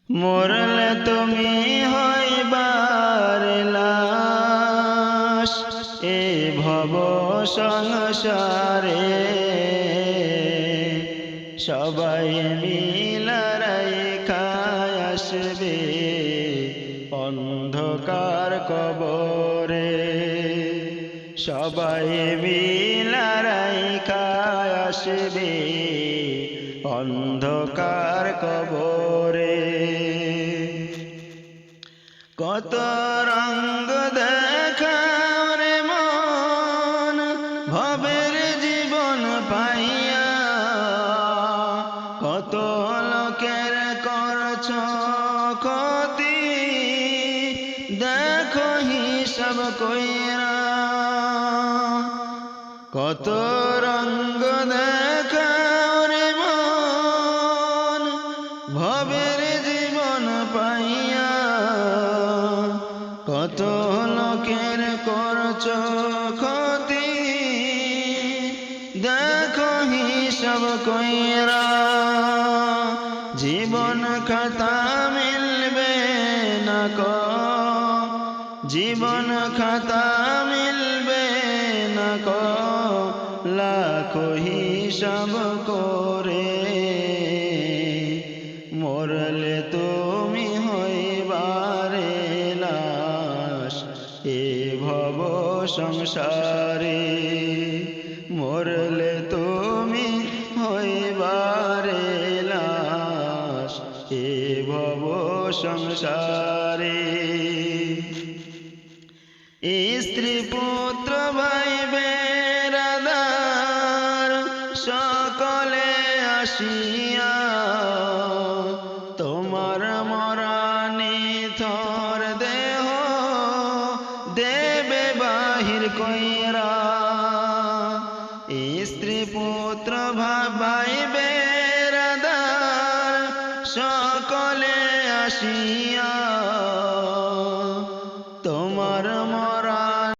মরলে তুমি হইবার লাশ এ ভব সংসারে সবাই মিলারাই খায় আসবে অন্ধকার কবরে সবাই মিলারাই খায় আসবে অন্ধকার কবরে কত রঙ্গ দেখাও রে মন ভবের জীবন পাইয়া কত লোকের করছ ক্ষতি দেখো হিসাব কইরা কত রঙ্গ দেখাও রে মন ভবের জীবন পাইয়া কত লোকের করছ ক্ষতি দেখো হিসাব কইরা জীবন খাতা মিলবে না কো জীবন খাতা মিলবে না কো লাখো হিসাব করে মরলে তুমি হইবারে লাশ এ ভব সংসারে মরলে তুমি হইবারে লাশ এ ভব সংসারে স্ত্রী পুত্র ভাই বেরাদার সকলে আসিয়া তোমার মরানি থর দেহ দেবে বাহির কইরা স্ত্রী পুত্র ভাই বেরাদার সকলে আসিয়া